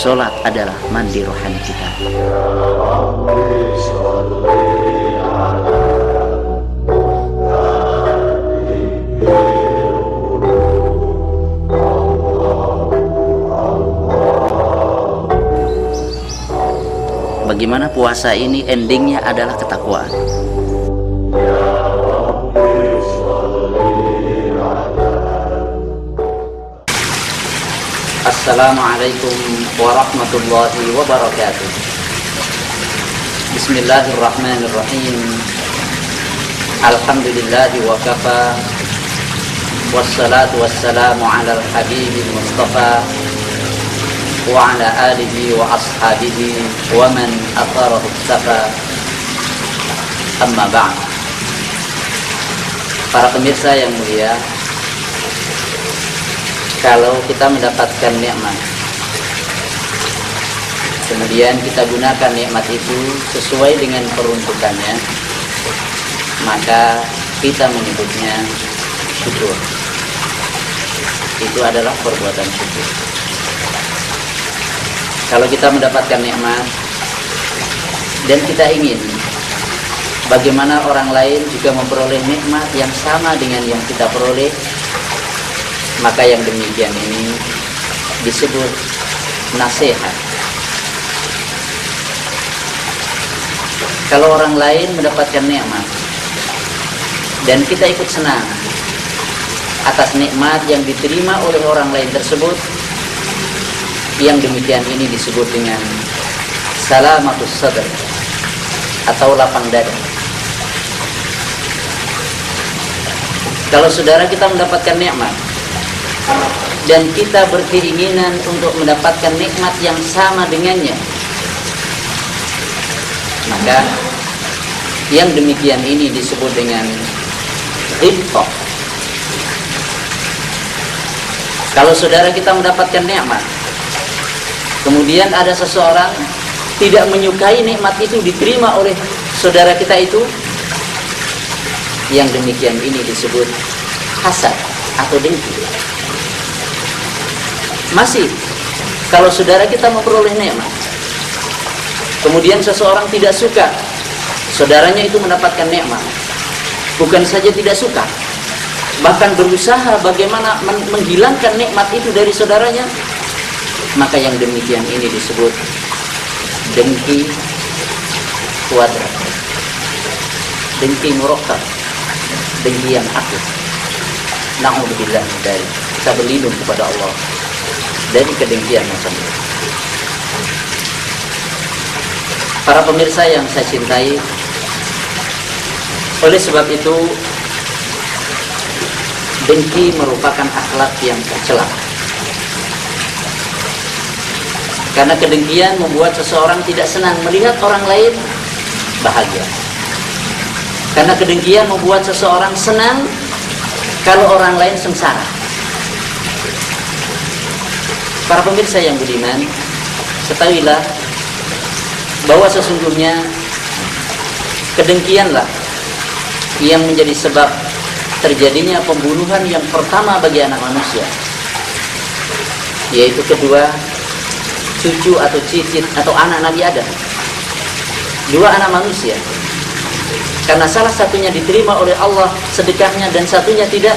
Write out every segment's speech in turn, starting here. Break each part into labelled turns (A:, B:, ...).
A: Sholat adalah mandi rohani kita. Bagaimana puasa ini endingnya adalah ketakwaan. Assalamualaikum warahmatullahi wabarakatuh. Bismillahirrahmanirrahim. Alhamdulillahi wa kafa. Wassalatu wassalamu ala al-habibil mustafa wa ala alihi wa ashabihi wa man atharahu istafa. Amma ba'd. Para pemirsa yang mulia, kalau kita mendapatkan nikmat, kemudian kita gunakan nikmat itu sesuai dengan peruntukannya, maka kita menyebutnya syukur. Itu adalah perbuatan syukur. Kalau kita mendapatkan nikmat dan kita ingin bagaimana orang lain juga memperoleh nikmat yang sama dengan yang kita peroleh, maka yang demikian ini disebut nasihat. Kalau orang lain mendapatkan nikmat dan kita ikut senang atas nikmat yang diterima oleh orang lain tersebut, yang demikian ini disebut dengan salamatus sadr atau lapang dada. Kalau saudara kita mendapatkan nikmat dan kita berkeinginan untuk mendapatkan nikmat yang sama dengannya, maka yang demikian ini disebut dengan ghibthah. Kalau saudara kita mendapatkan nikmat, kemudian ada seseorang tidak menyukai nikmat itu diterima oleh saudara kita itu, yang demikian ini disebut hasad atau dengki. Masih, kalau saudara kita memperoleh nikmat, kemudian seseorang tidak suka saudaranya itu mendapatkan nikmat, bukan saja tidak suka, bahkan berusaha bagaimana menghilangkan nikmat itu dari saudaranya, maka yang demikian ini disebut dengki kuadrat, dengki murakkab, dengki yang akut. Na'udzubillah dari, kita berlindung kepada Allah dari kedengkian macam itu. Para pemirsa yang saya cintai, oleh sebab itu dengki merupakan akhlak yang tercela. Karena kedengkian membuat seseorang tidak senang melihat orang lain bahagia. Karena kedengkian membuat seseorang senang kalau orang lain sengsara. Para pemirsa yang budiman, ketahuilah bahwa sesungguhnya kedengkianlah yang menjadi sebab terjadinya pembunuhan yang pertama bagi anak manusia, yaitu kedua cucu atau cicit atau anak Nabi Adam, dua anak manusia. Karena salah satunya diterima oleh Allah sedekahnya dan satunya tidak,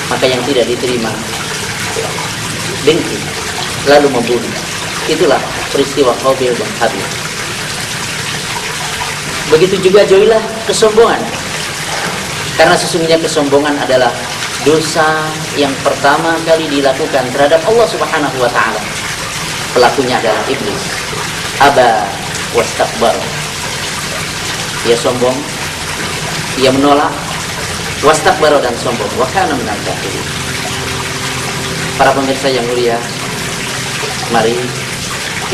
A: maka yang tidak diterima dengki lalu membunuh. Itulah peristiwa Qabil dan Habil. Begitu juga jauhilah kesombongan, karena sesungguhnya kesombongan adalah dosa yang pertama kali dilakukan terhadap Allah Subhanahu wa taala. Pelakunya adalah iblis. Aba wastakbar. Ia sombong, ia menolak, wastakbar dan sombong, wa kana minal kafirin. Para pemirsa yang mulia, mari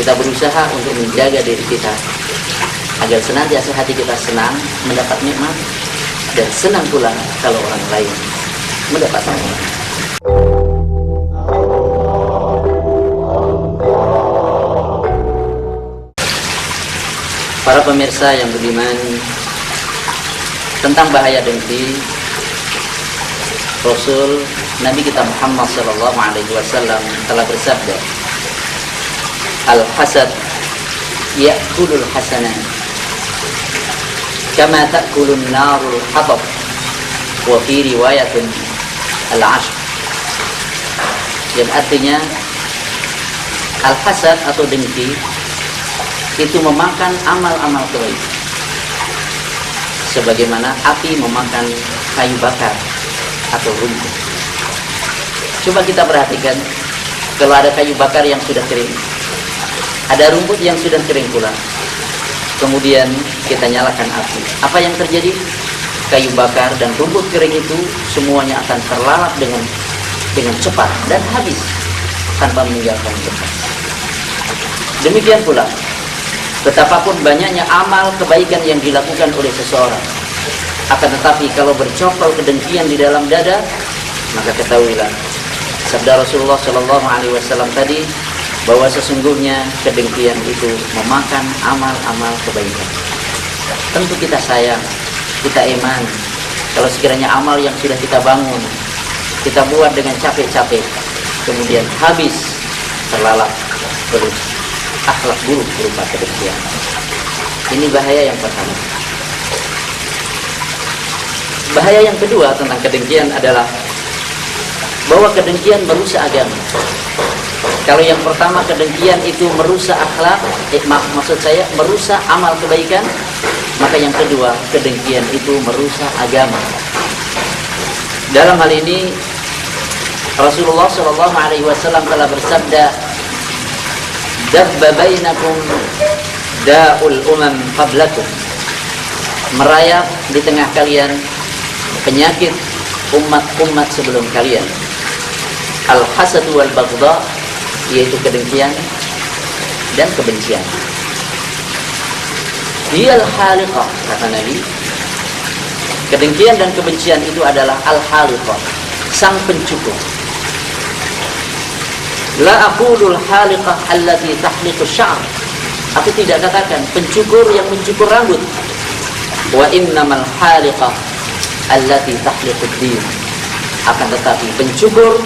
A: kita berusaha untuk menjaga diri kita agar senantiasa hati kita senang mendapat nikmat dan senang pula kalau orang lain mendapat nikmat. Para pemirsa yang budiman, tentang bahaya dengki, Rasul Nabi kita Muhammad SAW telah bersabda, al-hasad ya'kulul hasanat kama ta'kulun narul hatab wa fi riwayatin al-'ashr. Yang artinya al-hasad atau dengki itu memakan amal-amal kebaikan, sebagaimana api memakan kayu bakar atau rumput. Coba kita perhatikan, kalau ada kayu bakar yang sudah kering, ada rumput yang sudah kering pula, kemudian kita nyalakan api, apa yang terjadi? Kayu bakar dan rumput kering itu semuanya akan terlalap dengan cepat dan habis tanpa meninggalkan bekas. Demikian pula, betapapun banyaknya amal kebaikan yang dilakukan oleh seseorang, akan tetapi kalau bercokol kedengkian di dalam dada, maka ketahuilah sabda Rasulullah Shallallahu Alaihi Wasallam tadi, bahwa sesungguhnya kedengkian itu memakan amal-amal kebaikan. Tentu kita sayang, kita iman, kalau sekiranya amal yang sudah kita bangun, kita buat dengan capek-capek, kemudian habis terlalap oleh akhlak buruk berupa kedengkian. Ini bahaya yang pertama. Bahaya yang kedua tentang kedengkian adalah bahwa kedengkian merusak agama. Kalau yang pertama kedengkian itu merusak akhlak, maksud saya merusak amal kebaikan, maka yang kedua kedengkian itu merusak agama. Dalam hal ini Rasulullah Shallallahu Alaihi Wasallam telah bersabda, "Dabba bainakum da'ul umam qablakum." Merayap di tengah kalian penyakit umat-umat sebelum kalian. Al-hasad wal baghdha, yaitu kedengkian dan kebencian. Hiyal haliqah, kata Nabi. Kedengkian dan kebencian itu adalah al-haliqah, sang pencukur. La aqulul haliqah allati tahliqu sya'r. Aku tidak katakan pencukur yang mencukur rambut. Wa innamal haliqah allati tahliqu din. Akan tetapi pencukur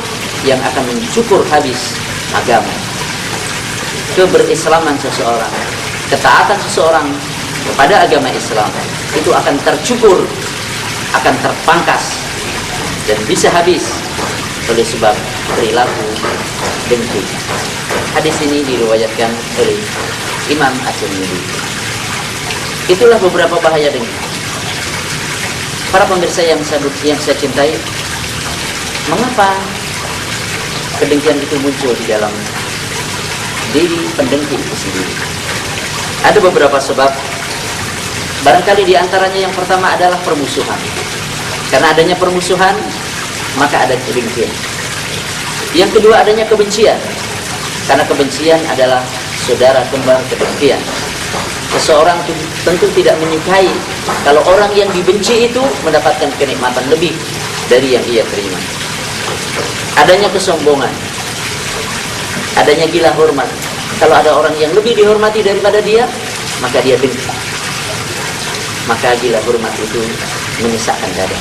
A: yang akan mencukur habis agama. Keberislaman seseorang, ketaatan seseorang kepada agama Islam itu akan tercukur, akan terpangkas dan bisa habis oleh sebab perilaku dengki. Hadis ini diriwayatkan oleh Imam At-Tirmidzi. Itulah beberapa bahaya dengki. Para pemirsa yang saya cintai, mengapa kedengkian itu muncul di dalam diri pendengki itu sendiri? Ada beberapa sebab. Barangkali di antaranya yang pertama adalah permusuhan. Karena adanya permusuhan, maka ada kedengkian. Yang kedua adanya kebencian. Karena kebencian adalah saudara kembar kedengkian. Seseorang tentu tidak menyukai kalau orang yang dibenci itu mendapatkan kenikmatan lebih dari yang ia terima. Adanya kesombongan, adanya gila hormat. Kalau ada orang yang lebih dihormati daripada dia, maka dia dengki. Maka gila hormat itu menyesakkan dada,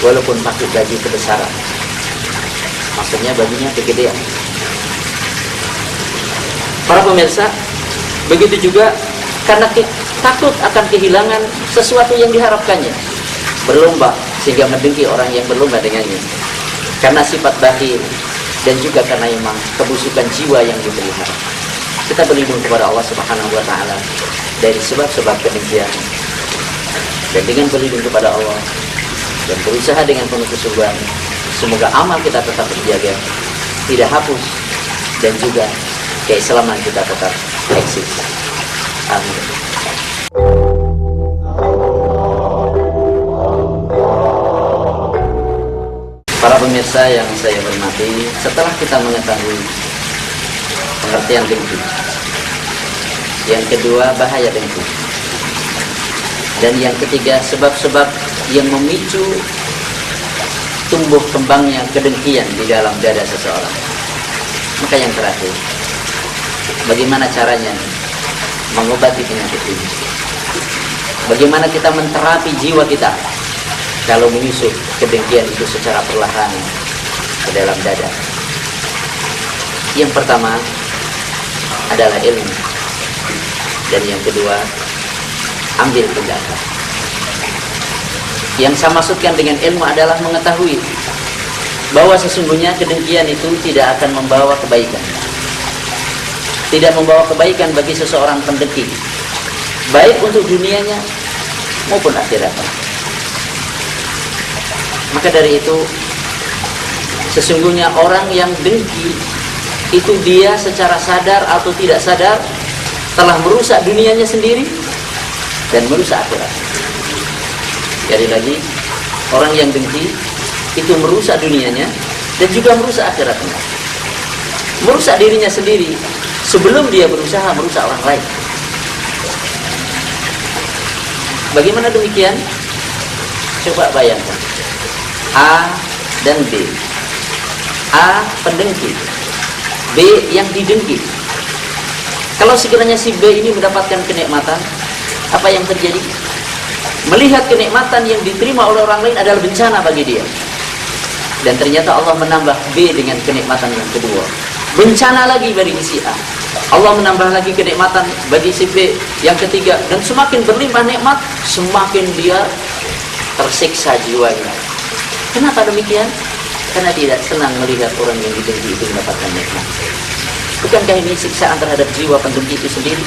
A: walaupun pakai baju kebesaran, maksudnya bajunya kegedean. Para pemirsa, begitu juga karena takut akan kehilangan sesuatu yang diharapkannya, berlomba sehingga mendengki orang yang berlomba dengannya. Karena sifat bakhil dan juga karena memang kebusukan jiwa yang dipelihara. Kita berlindung kepada Allah Subhanahu wa taala dari sebab-sebab kedengkian. Dan dengan berlindung kepada Allah dan berusaha dengan penuh kesungguhan, semoga amal kita tetap terjaga, tidak hapus, dan juga keislaman kita tetap eksis. Amin. Para pemirsa yang saya hormati, setelah kita mengetahui pengertian dengki, yang kedua bahaya dengki, dan yang ketiga sebab-sebab yang memicu tumbuh kembangnya kedengkian di dalam dada seseorang, maka yang terakhir, bagaimana caranya mengobati penyakit ini? Bagaimana kita menterapi jiwa kita kalau menyusup kedengkian itu secara perlahan ke dalam dada? Yang pertama, adalah ilmu. Dan yang kedua, ambil tindakan. Yang saya maksudkan dengan ilmu adalah mengetahui bahwa sesungguhnya kedengkian itu tidak akan membawa kebaikan. Tidak membawa kebaikan bagi seseorang pendengki, baik untuk dunianya maupun akhiratnya. Maka dari itu, sesungguhnya orang yang dengki itu dia secara sadar atau tidak sadar telah merusak dunianya sendiri dan merusak akhirat. Sekali lagi, orang yang dengki itu merusak dunianya dan juga merusak akhiratnya. Merusak dirinya sendiri sebelum dia berusaha merusak orang lain. Bagaimana demikian? Coba bayangkan A dan B. A pendengki, B yang didengki. Kalau sekiranya si B ini mendapatkan kenikmatan, apa yang terjadi? Melihat kenikmatan yang diterima oleh orang lain adalah bencana bagi dia. Dan ternyata Allah menambah B dengan kenikmatan yang kedua. Bencana lagi bagi si A. Allah menambah lagi kenikmatan bagi si B yang ketiga. Dan semakin berlimpah nikmat, semakin dia tersiksa jiwanya. Kenapa demikian? Karena tidak senang melihat orang yang didengki itu mendapatkan nikmat. Bukankah ini siksaan terhadap jiwa pendengki itu sendiri?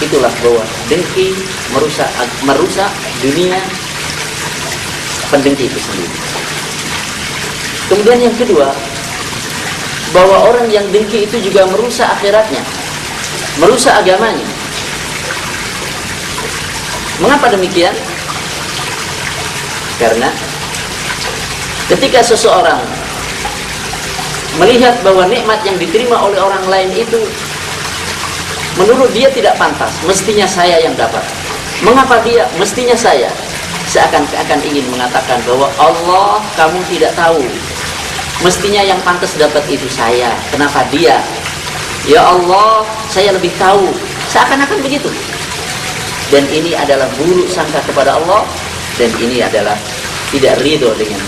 A: Itulah bahwa dengki merusak dunia pendengki itu sendiri. Kemudian yang kedua, bahwa orang yang dengki itu juga merusak akhiratnya, merusak agamanya. Mengapa demikian? Karena ketika seseorang melihat bahwa nikmat yang diterima oleh orang lain itu menurut dia tidak pantas, mestinya saya yang dapat. Mengapa dia? Mestinya saya. Seakan-akan ingin mengatakan bahwa Allah, kamu tidak tahu. Mestinya yang pantas dapat itu saya. Kenapa dia? Ya Allah, saya lebih tahu. Seakan-akan begitu. Dan ini adalah buruk sangka kepada Allah. Dan ini adalah tidak ridho dengan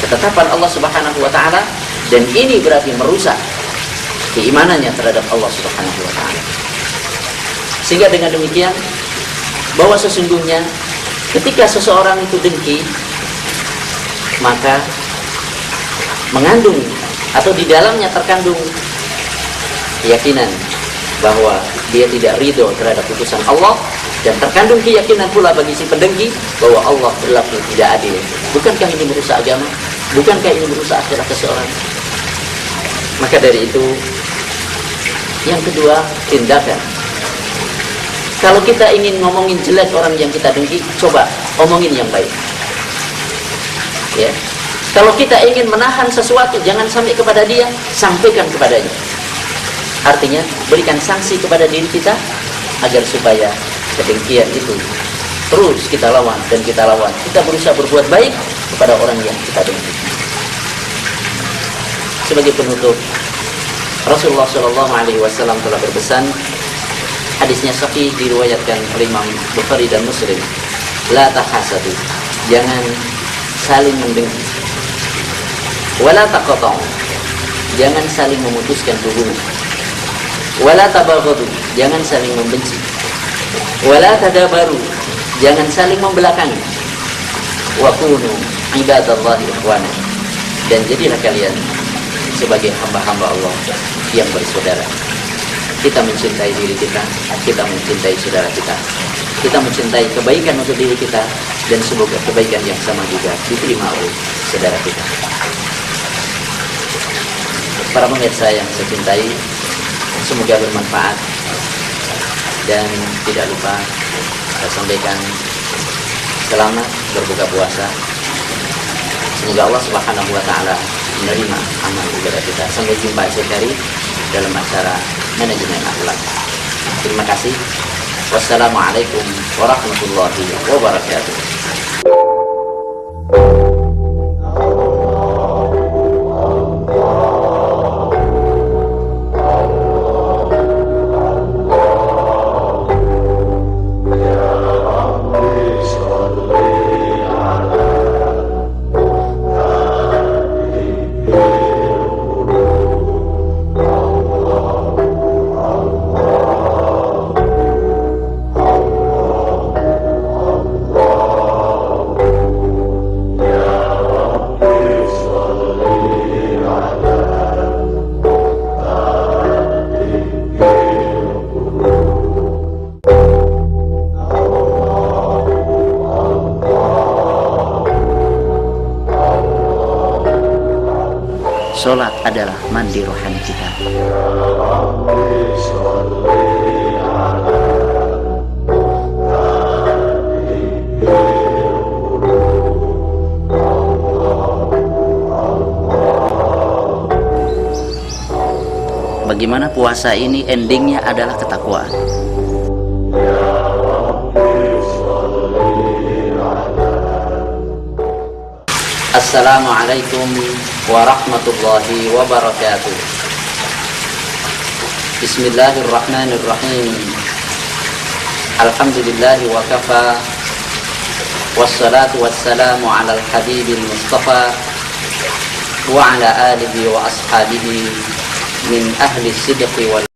A: ketetapan Allah Subhanahu wa ta'ala. Dan ini berarti merusak keimanannya terhadap Allah Subhanahu wa ta'ala. Sehingga dengan demikian, bahwa sesungguhnya ketika seseorang itu dengki, maka mengandung atau di dalamnya terkandung keyakinan bahwa dia tidak ridho terhadap putusan Allah, dan terkandung keyakinan pula bagi si pendengki bahwa Allah berlaku tidak adil. Bukankah ini merusak agama? Bukankah ini merusak akhirat seseorang? Maka dari itu, yang kedua, tindakan. Kalau kita ingin ngomongin jelek orang yang kita dengki, coba omongin yang baik. Ya. Kalau kita ingin menahan sesuatu, jangan sampai kepada dia, sampaikan kepadanya. Artinya, berikan sanksi kepada diri kita agar supaya kedengkian itu terus kita lawan dan kita lawan. Kita berusaha berbuat baik kepada orang yang kita dengki. Sebagai penutup, Rasulullah SAW telah berpesan, hadisnya sahih diriwayatkan oleh Imam Bukhari dan Muslim, la tahasadu, jangan saling mendengki, wala taqata'u, jangan saling memutuskan hubungan, wala tabaghadu, jangan saling membenci, wala tadabaru, jangan saling membelakangi, wa kunu ibadallahi ikhwana, dan jadilah kalian sebagai hamba-hamba Allah yang bersaudara. Kita mencintai diri kita, kita mencintai saudara kita, kita mencintai kebaikan untuk diri kita, dan semoga kebaikan yang sama juga diterima oleh saudara kita. Para pemirsa yang saya cintai, semoga bermanfaat, dan tidak lupa saya sampaikan selamat berbuka puasa. Semoga Allah Subhanahu wa ta'ala menerima amal ibadah kita. Sampai jumpa esok hari dalam acara manajemen akhlak. Terima kasih. Wassalamualaikum warahmatullahi wabarakatuh. Sholat adalah mandi rohani kita. Bagaimana puasa ini endingnya adalah ketakwaan. Assalamualaikum warahmatullahi wabarakatuh. Bismillahirrahmanirrahim. Alhamdulillahi wa kafa. Wassalatu wassalamu ala al-habibil mustafa wa ala alihi wa ashabihi min ahli sidqi wal